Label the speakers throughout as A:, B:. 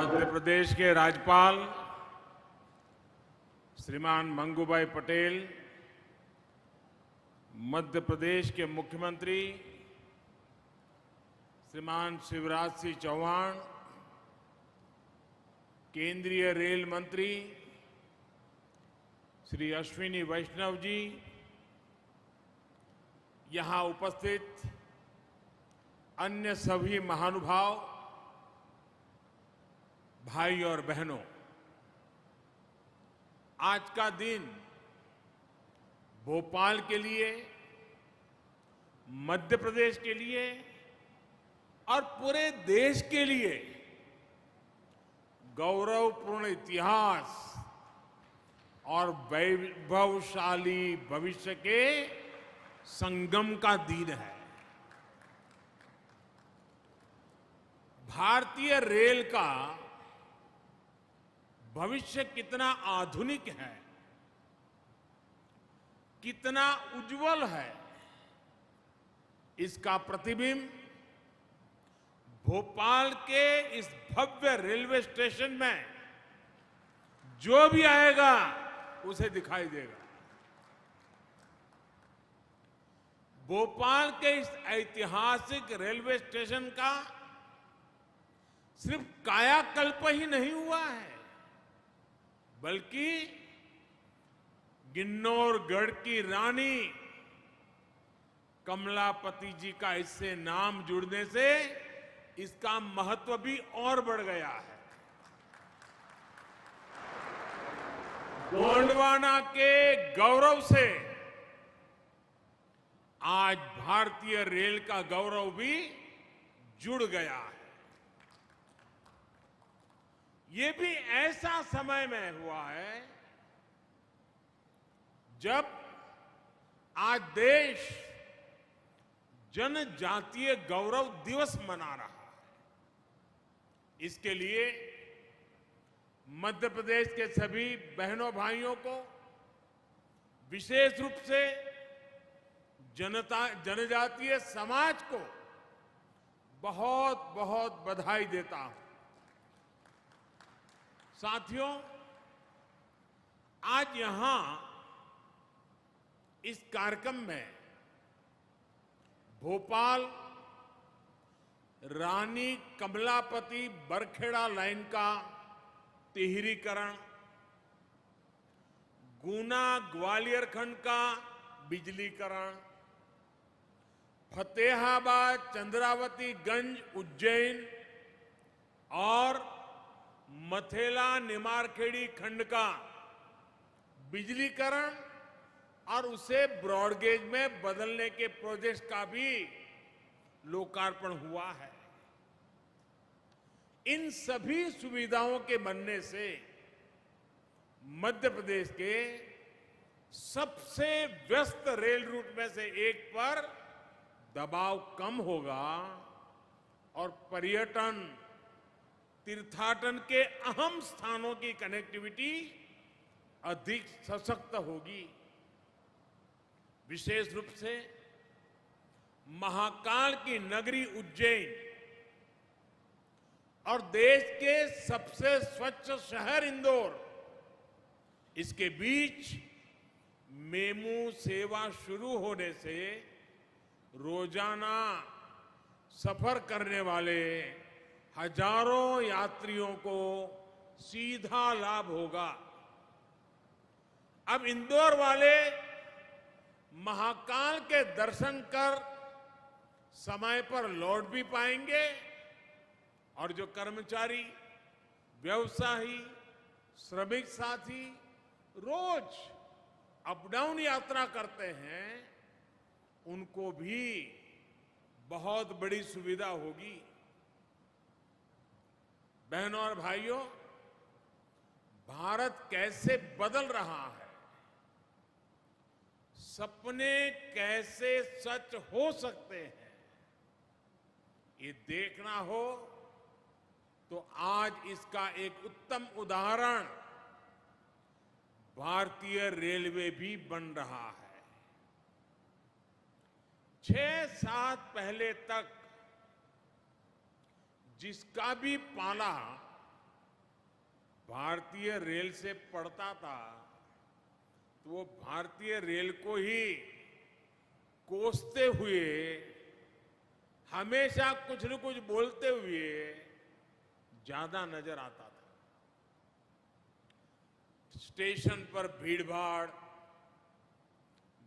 A: मध्य प्रदेश के राज्यपाल श्रीमान मंगूभाई पटेल, मध्य प्रदेश के मुख्यमंत्री श्रीमान शिवराज सिंह चौहान, केंद्रीय रेल मंत्री श्री अश्विनी वैष्णव जी, यहां उपस्थित अन्य सभी महानुभाव, भाई और बहनों, आज का दिन भोपाल के लिए, मध्य प्रदेश के लिए और पूरे देश के लिए गौरवपूर्ण इतिहास और वैभवशाली भविष्य के संगम का दिन है। भारतीय रेल का भविष्य कितना आधुनिक है, कितना उज्जवल है, इसका प्रतिबिंब भोपाल के इस भव्य रेलवे स्टेशन में जो भी आएगा उसे दिखाई देगा। भोपाल के इस ऐतिहासिक रेलवे स्टेशन का सिर्फ कायाकल्प ही नहीं हुआ है, बल्कि किन्नौरगढ़ की रानी कमलापति जी का इससे नाम जुड़ने से इसका महत्व भी और बढ़ गया है। गोंडवाना के गौरव से आज भारतीय रेल का गौरव भी जुड़ गया है। ये भी ऐसा समय में हुआ है जब आज देश जनजातीय गौरव दिवस मना रहा है। इसके लिए मध्य प्रदेश के सभी बहनों भाइयों को विशेष रूप से जनजातीय समाज को बहुत बहुत बधाई देता हूं। साथियों, आज यहां इस कार्यक्रम में भोपाल रानी कमलापति बरखेड़ा लाइन का तिहरीकरण, गुना ग्वालियर खंड का बिजलीकरण, फतेहाबाद चंद्रावती गंज उज्जैन और मथेला निमारखेड़ी खंड का बिजलीकरण और उसे ब्रॉडगेज में बदलने के प्रोजेक्ट का भी लोकार्पण हुआ है। इन सभी सुविधाओं के बनने से मध्य प्रदेश के सबसे व्यस्त रेल रूट में से एक पर दबाव कम होगा और पर्यटन, तीर्थाटन के अहम स्थानों की कनेक्टिविटी अधिक सशक्त होगी। विशेष रूप से महाकाल की नगरी उज्जैन और देश के सबसे स्वच्छ शहर इंदौर, इसके बीच मेमू सेवा शुरू होने से रोजाना सफर करने वाले हजारों यात्रियों को सीधा लाभ होगा। अब इंदौर वाले महाकाल के दर्शन कर समय पर लौट भी पाएंगे और जो कर्मचारी, व्यवसायी, श्रमिक साथी रोज अप डाउन यात्रा करते हैं, उनको भी बहुत बड़ी सुविधा होगी। बहनों और भाइयों, भारत कैसे बदल रहा है, सपने कैसे सच हो सकते हैं, ये देखना हो तो आज इसका एक उत्तम उदाहरण भारतीय रेलवे भी बन रहा है। 6-7 पहले तक जिसका भी पाला भारतीय रेल से पढ़ता था तो वो भारतीय रेल को ही कोसते हुए, हमेशा कुछ न कुछ बोलते हुए ज्यादा नजर आता था। स्टेशन पर भीड़भाड़,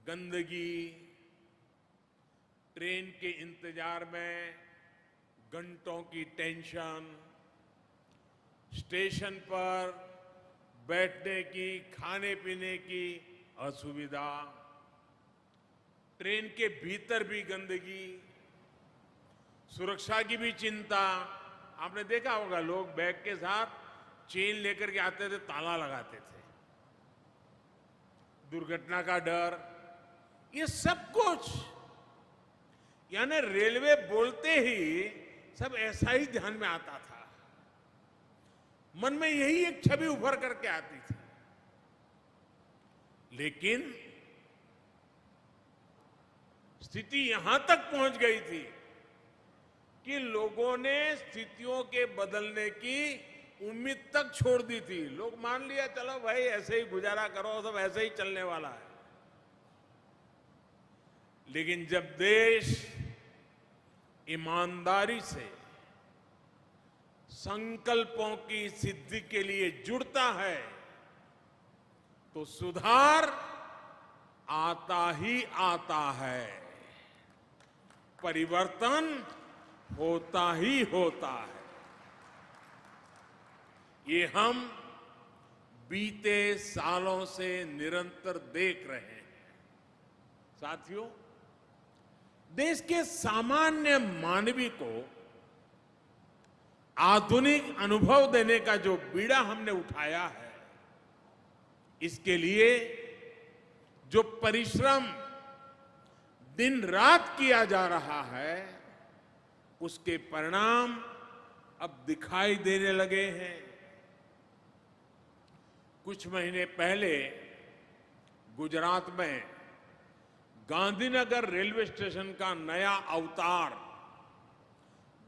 A: गंदगी, ट्रेन के इंतजार में घंटों की टेंशन, स्टेशन पर बैठने की, खाने पीने की असुविधा, ट्रेन के भीतर भी गंदगी, सुरक्षा की भी चिंता। आपने देखा होगा, लोग बैग के साथ चेन लेकर के आते थे, ताला लगाते थे। दुर्घटना का डर, ये सब कुछ, यानी रेलवे बोलते ही सब ऐसा ही ध्यान में आता था। मन में यही एक छवि उभर करके आती थी। लेकिन स्थिति यहां तक पहुंच गई थी कि लोगों ने स्थितियों के बदलने की उम्मीद तक छोड़ दी थी। लोग मान लिया, चलो भाई ऐसे ही गुजारा करो, सब ऐसे ही चलने वाला है। लेकिन जब देश ईमानदारी से संकल्पों की सिद्धि के लिए जुड़ता है तो सुधार आता ही आता है, परिवर्तन होता ही होता है। ये हम बीते सालों से निरंतर देख रहे हैं। साथियों, देश के सामान्य मानवी को आधुनिक अनुभव देने का जो बीड़ा हमने उठाया है, इसके लिए जो परिश्रम दिन रात किया जा रहा है, उसके परिणाम अब दिखाई देने लगे हैं। कुछ महीने पहले गुजरात में गांधीनगर रेलवे स्टेशन का नया अवतार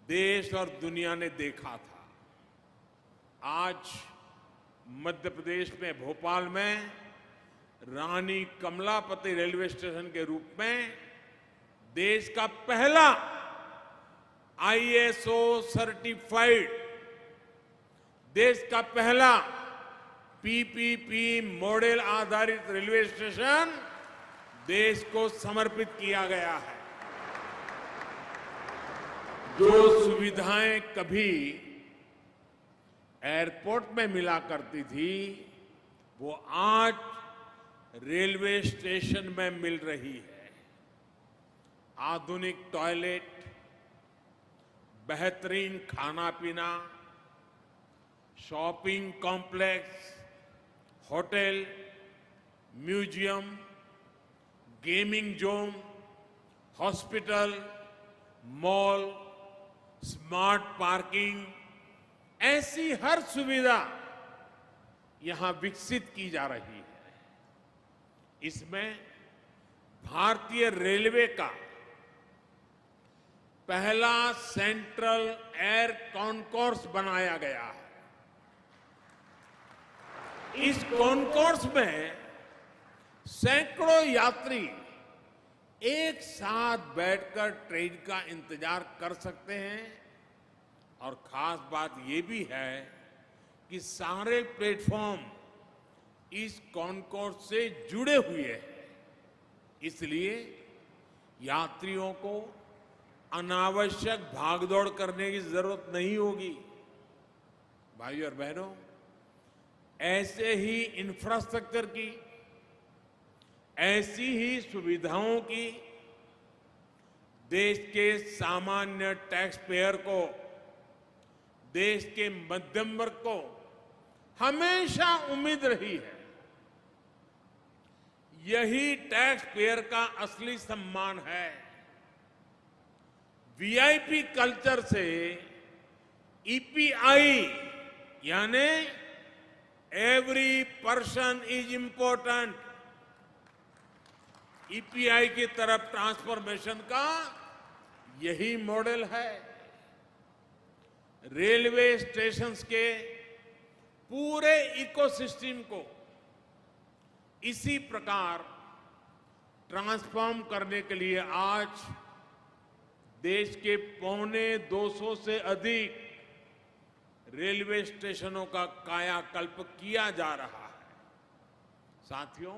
A: देश और दुनिया ने देखा था। आज मध्य प्रदेश में भोपाल में रानी कमलापति रेलवे स्टेशन के रूप में देश का पहला ISO सर्टिफाइड, देश का पहला PPP मॉडल आधारित रेलवे स्टेशन देश को समर्पित किया गया है। जो सुविधाएं कभी एयरपोर्ट में मिला करती थी, वो आज रेलवे स्टेशन में मिल रही है। आधुनिक टॉयलेट, बेहतरीन खाना पीना, shopping complex, hotel, museum, gaming zone, hospital, mall, smart parking, ऐसी हर सुविधा यहां विकसित की जा रही है। इसमें भारतीय रेलवे का पहला सेंट्रल एयर कॉन्कोर्स बनाया गया है। इस कॉन्कोर्स में सैकड़ों यात्री एक साथ बैठकर ट्रेन का इंतजार कर सकते हैं। और खास बात यह भी है कि सारे प्लेटफॉर्म इस कॉन्कोर्स से जुड़े हुए हैं, इसलिए यात्रियों को अनावश्यक भागदौड़ करने की जरूरत नहीं होगी। भाइयों और बहनों, ऐसे ही इंफ्रास्ट्रक्चर की, ऐसी ही सुविधाओं की देश के सामान्य टैक्स पेयर को, देश के मध्यम वर्ग को हमेशा उम्मीद रही है। यही टैक्स पेयर का असली सम्मान है। VIP कल्चर से EPI यानी every person is important, EPI की तरफ ट्रांसफॉर्मेशन का यही मॉडल है। रेलवे स्टेशंस के पूरे इकोसिस्टम को इसी प्रकार ट्रांसफॉर्म करने के लिए आज देश के 250 से अधिक रेलवे स्टेशनों का कायाकल्प किया जा रहा है। साथियों,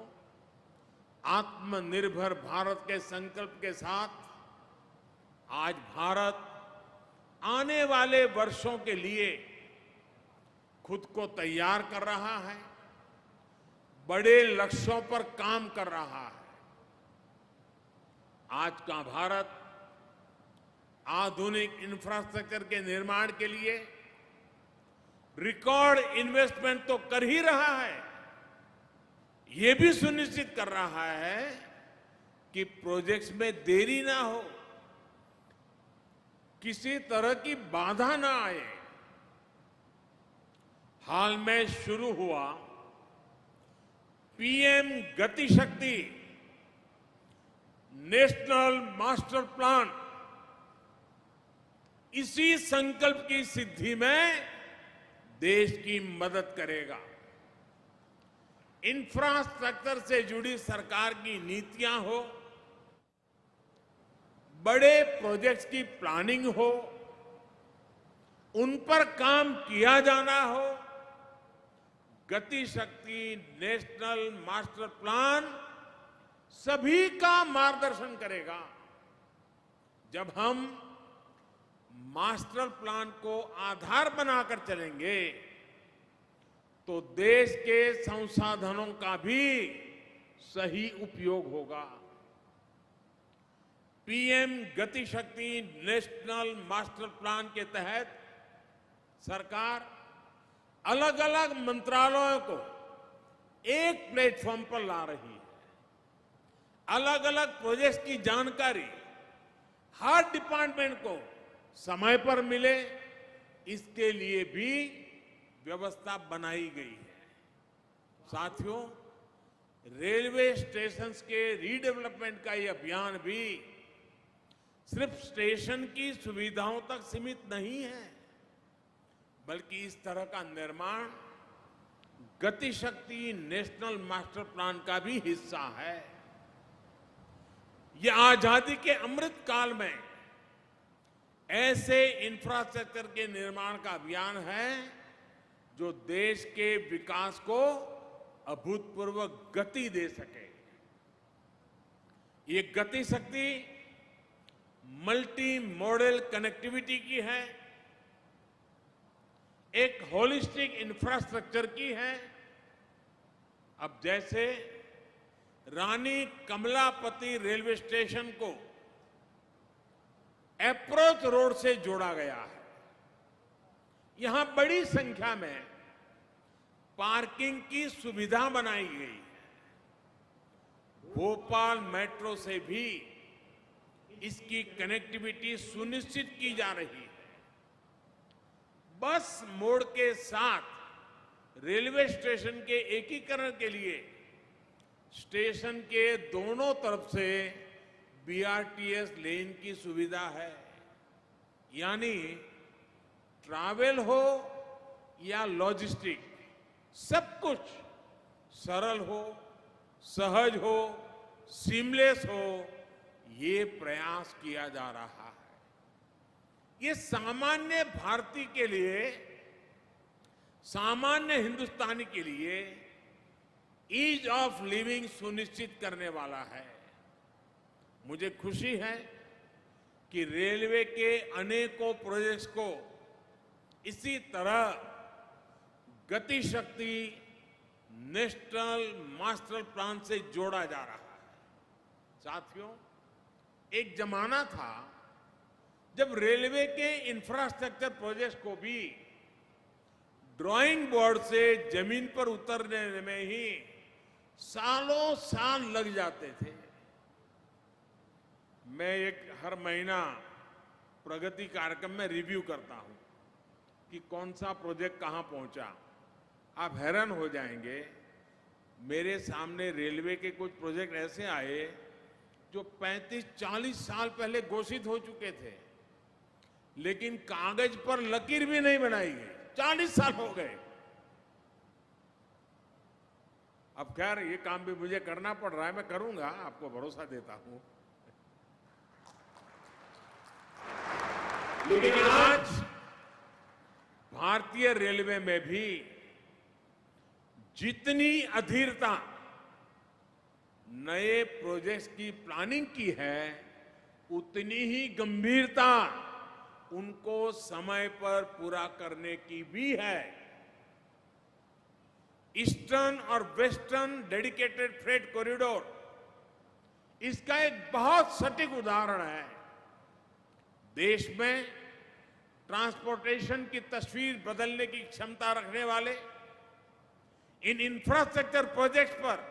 A: आत्मनिर्भर भारत के संकल्प के साथ आज भारत आने वाले वर्षों के लिए खुद को तैयार कर रहा है, बड़े लक्ष्यों पर काम कर रहा है। आज का भारत आधुनिक इंफ्रास्ट्रक्चर के निर्माण के लिए रिकॉर्ड इन्वेस्टमेंट तो कर ही रहा है, ये भी सुनिश्चित कर रहा है कि प्रोजेक्ट्स में देरी ना हो, किसी तरह की बाधा ना आए। हाल में शुरू हुआ पीएम गति शक्ति नेशनल मास्टर प्लान इसी संकल्प की सिद्धि में देश की मदद करेगा। इंफ्रास्ट्रक्चर से जुड़ी सरकार की नीतियां हो, बड़े प्रोजेक्ट्स की प्लानिंग हो, उन पर काम किया जाना हो, गति शक्ति नेशनल मास्टर प्लान सभी का मार्गदर्शन करेगा। जब हम मास्टर प्लान को आधार बनाकर चलेंगे तो देश के संसाधनों का भी सही उपयोग होगा। पीएम गति शक्ति नेशनल मास्टर प्लान के तहत सरकार अलग अलग मंत्रालयों को एक प्लेटफॉर्म पर ला रही है। अलग अलग प्रोजेक्ट्स की जानकारी हर डिपार्टमेंट को समय पर मिले, इसके लिए भी व्यवस्था बनाई गई है। साथियों, रेलवे स्टेशंस के रीडेवलपमेंट का ये अभियान भी सिर्फ स्टेशन की सुविधाओं तक सीमित नहीं है, बल्कि इस तरह का निर्माण गति शक्ति नेशनल मास्टर प्लान का भी हिस्सा है। यह आजादी के अमृत काल में ऐसे इंफ्रास्ट्रक्चर के निर्माण का अभियान है जो देश के विकास को अभूतपूर्व गति दे सके। ये गति शक्ति मल्टी मॉडल कनेक्टिविटी की है, एक होलिस्टिक इंफ्रास्ट्रक्चर की है। अब जैसे रानी कमलापति रेलवे स्टेशन को अप्रोच रोड से जोड़ा गया है, यहां बड़ी संख्या में पार्किंग की सुविधा बनाई गई है। भोपाल मेट्रो से भी इसकी कनेक्टिविटी सुनिश्चित की जा रही है। बस मोड के साथ रेलवे स्टेशन के एकीकरण के लिए स्टेशन के दोनों तरफ से बीआरटीएस लेन की सुविधा है, यानी ट्रैवल हो या लॉजिस्टिक, सब कुछ सरल हो, सहज हो, सीमलेस हो, ये प्रयास किया जा रहा है। ये सामान्य भारतीय के लिए, सामान्य हिंदुस्तानी के लिए ईज ऑफ लिविंग सुनिश्चित करने वाला है। मुझे खुशी है कि रेलवे के अनेकों प्रोजेक्ट्स को इसी तरह गति शक्ति नेशनल मास्टर प्लान से जोड़ा जा रहा है। साथियों, एक जमाना था जब रेलवे के इंफ्रास्ट्रक्चर प्रोजेक्ट्स को भी ड्राइंग बोर्ड से जमीन पर उतरने में ही सालों साल लग जाते थे। मैं हर महीना प्रगति कार्यक्रम में रिव्यू करता हूं कि कौन सा प्रोजेक्ट कहां पहुंचा। आप हैरान हो जाएंगे, मेरे सामने रेलवे के कुछ प्रोजेक्ट ऐसे आए जो 35-40 साल पहले घोषित हो चुके थे, लेकिन कागज पर लकीर भी नहीं बनाई गई। 40 साल हो गए, अब खैर ये काम भी मुझे करना पड़ रहा है, मैं करूंगा, आपको भरोसा देता हूं। लेकिन आज भारतीय रेलवे में भी जितनी अधीरता नए प्रोजेक्ट्स की प्लानिंग की है, उतनी ही गंभीरता उनको समय पर पूरा करने की भी है। ईस्टर्न और वेस्टर्न डेडिकेटेड फ्रेट कॉरिडोर इसका एक बहुत सटीक उदाहरण है। देश में ट्रांसपोर्टेशन की तस्वीर बदलने की क्षमता रखने वाले इन इंफ्रास्ट्रक्चर प्रोजेक्ट्स पर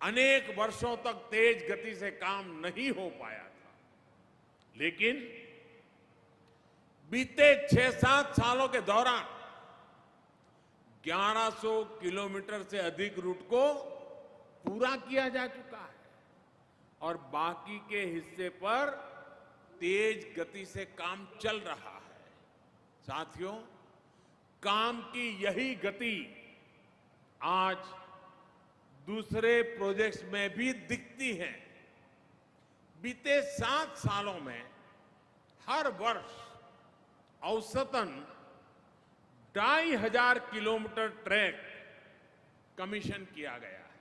A: अनेक वर्षों तक तेज गति से काम नहीं हो पाया था, लेकिन बीते 6-7 सालों के दौरान 1100 किलोमीटर से अधिक रूट को पूरा किया जा चुका है और बाकी के हिस्से पर तेज गति से काम चल रहा है। साथियों, काम की यही गति आज दूसरे प्रोजेक्ट्स में भी दिखती है। बीते 7 सालों में हर वर्ष औसतन 2500 किलोमीटर ट्रैक कमीशन किया गया है,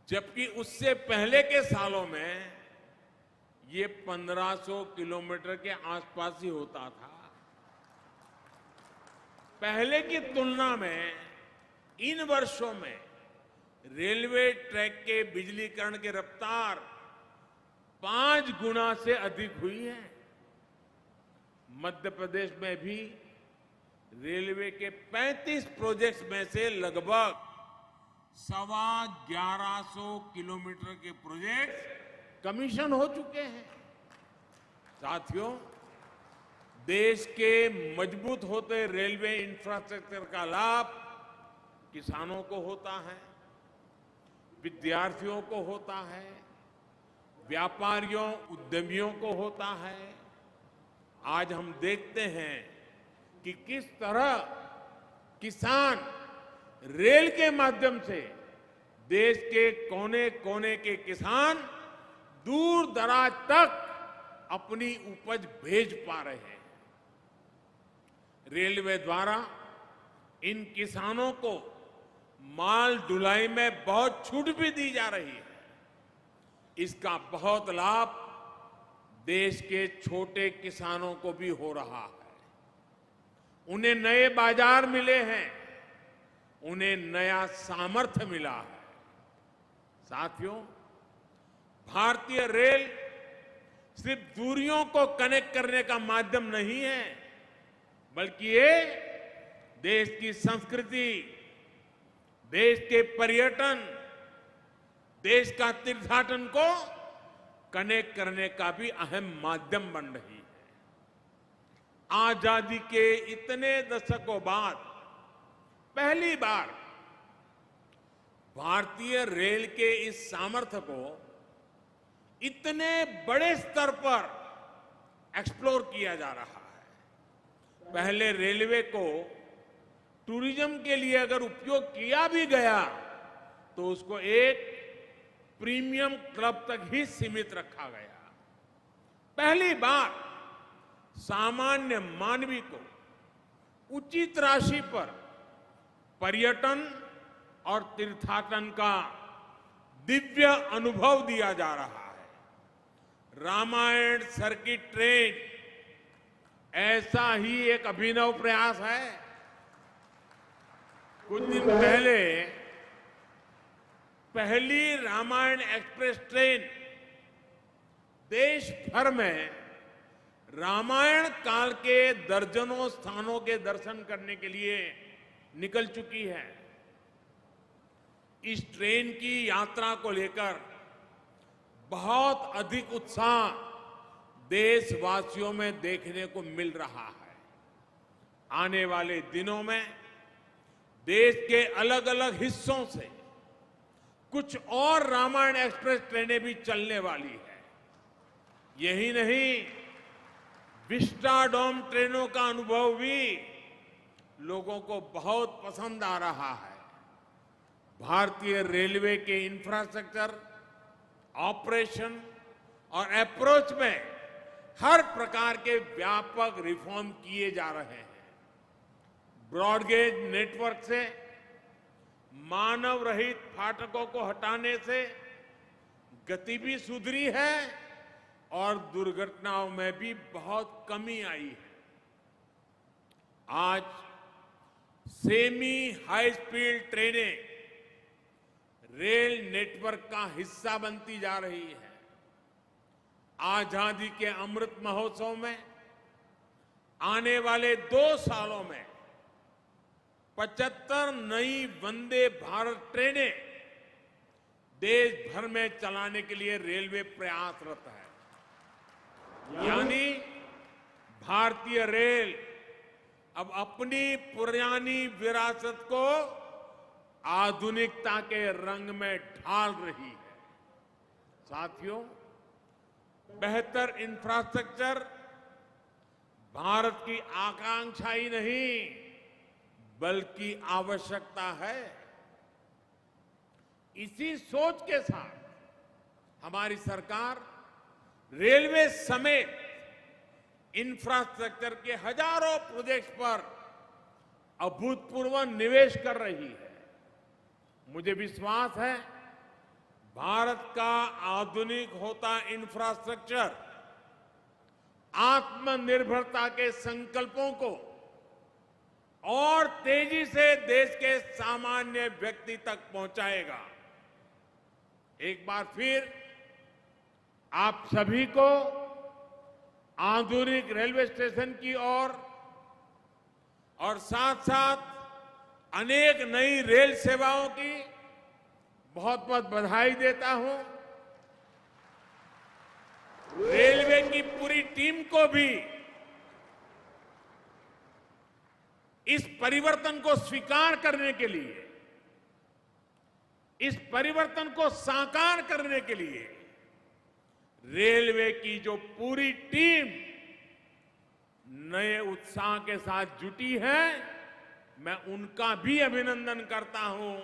A: जबकि उससे पहले के सालों में ये 1500 किलोमीटर के आसपास ही होता था। पहले की तुलना में इन वर्षों में रेलवे ट्रैक के बिजलीकरण की रफ्तार 5 गुना से अधिक हुई है। मध्य प्रदेश में भी रेलवे के 35 प्रोजेक्ट्स में से लगभग 1150 किलोमीटर के प्रोजेक्ट्स कमीशन हो चुके हैं। साथियों, देश के मजबूत होते रेलवे इंफ्रास्ट्रक्चर का लाभ किसानों को होता है, विद्यार्थियों को होता है, व्यापारियों उद्यमियों को होता है। आज हम देखते हैं कि किस तरह किसान रेल के माध्यम से देश के कोने कोने के किसान दूर दराज तक अपनी उपज भेज पा रहे हैं। रेलवे द्वारा इन किसानों को माल ढुलाई में बहुत छूट भी दी जा रही है। इसका बहुत लाभ देश के छोटे किसानों को भी हो रहा है। उन्हें नए बाजार मिले हैं, उन्हें नया सामर्थ्य मिला है। साथियों, भारतीय रेल सिर्फ दूरियों को कनेक्ट करने का माध्यम नहीं है, बल्कि ये देश की संस्कृति, देश के पर्यटन, देश का तीर्थाटन को कनेक्ट करने का भी अहम माध्यम बन रही है। आजादी के इतने दशकों बाद पहली बार भारतीय रेल के इस सामर्थ्य को इतने बड़े स्तर पर एक्सप्लोर किया जा रहा है। पहले रेलवे को टूरिज्म के लिए अगर उपयोग किया भी गया तो उसको एक प्रीमियम क्लब तक ही सीमित रखा गया। पहली बार सामान्य मानवी को उचित राशि पर पर्यटन और तीर्थाटन का दिव्य अनुभव दिया जा रहा है। रामायण सर्किट ट्रेन ऐसा ही एक अभिनव प्रयास है। कुछ दिन पहले पहली रामायण एक्सप्रेस ट्रेन देश भर में रामायण काल के दर्जनों स्थानों के दर्शन करने के लिए निकल चुकी है। इस ट्रेन की यात्रा को लेकर बहुत अधिक उत्साह देशवासियों में देखने को मिल रहा है। आने वाले दिनों में देश के अलग अलग हिस्सों से कुछ और रामायण एक्सप्रेस ट्रेनें भी चलने वाली है। यही नहीं, विस्टाडोम ट्रेनों का अनुभव भी लोगों को बहुत पसंद आ रहा है। भारतीय रेलवे के इंफ्रास्ट्रक्चर, ऑपरेशन और अप्रोच में हर प्रकार के व्यापक रिफॉर्म किए जा रहे हैं। ब्रॉडगेज नेटवर्क से मानव रहित फाटकों को हटाने से गति भी सुधरी है और दुर्घटनाओं में भी बहुत कमी आई है। आज सेमी हाई स्पीड ट्रेनें रेल नेटवर्क का हिस्सा बनती जा रही है। आजादी के अमृत महोत्सव में आने वाले 2 सालों में 75 नई वंदे भारत ट्रेनें देश भर में चलाने के लिए रेलवे प्रयासरत है। यानी भारतीय रेल अब अपनी पुरानी विरासत को आधुनिकता के रंग में ढाल रही है। साथियों, बेहतर इंफ्रास्ट्रक्चर भारत की आकांक्षा ही नहीं बल्कि आवश्यकता है। इसी सोच के साथ हमारी सरकार रेलवे समेत इंफ्रास्ट्रक्चर के हजारों प्रोजेक्ट्स पर अभूतपूर्व निवेश कर रही है। मुझे विश्वास है भारत का आधुनिक होता इंफ्रास्ट्रक्चर आत्मनिर्भरता के संकल्पों को और तेजी से देश के सामान्य व्यक्ति तक पहुंचाएगा। एक बार फिर आप सभी को आधुनिक रेलवे स्टेशन की ओर और साथ साथ अनेक नई रेल सेवाओं की बहुत बहुत बधाई देता हूं। रेलवे की पूरी टीम को भी इस परिवर्तन को स्वीकार करने के लिए, इस परिवर्तन को साकार करने के लिए रेलवे की जो पूरी टीम नए उत्साह के साथ जुटी है, मैं उनका भी अभिनंदन करता हूं,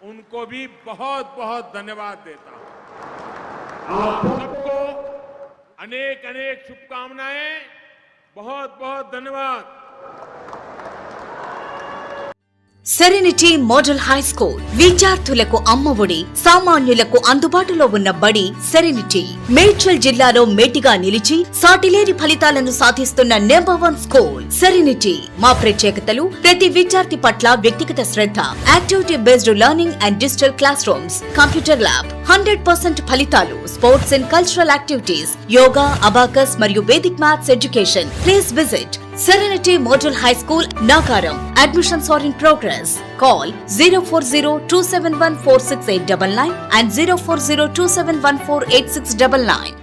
A: उनको भी बहुत बहुत धन्यवाद देता हूं। आप सबको अनेक अनेक शुभकामनाएं, बहुत बहुत धन्यवाद।
B: సెరెనిటీ మోడల్ హై స్కూల్ విద్యార్థులకు అమ్మఒడి, సామాన్యులకు అందుబాటులో ఉన్న బడి సెరెనిటీ. మేడ్చల్ జిల్లాలో మేటిగా నిలిచి సాటిలేని ఫలితాలను సాధిస్తున్న నంబర్ 1 స్కూల్ సెరెనిటీ. మా ప్రత్యేకతలు ప్రతి విద్యార్థి పట్ల వ్యక్తిగత శ్రద్ధ, activity based learning and digital classrooms, computer lab, 100% ఫలితాలు, sports and cultural activities, yoga, abacus మరియు Vedic maths education. Please visit Serenity Model High School, Nagaram. Admissions are in progress. Call 040-271-46899 and 040-271-48699.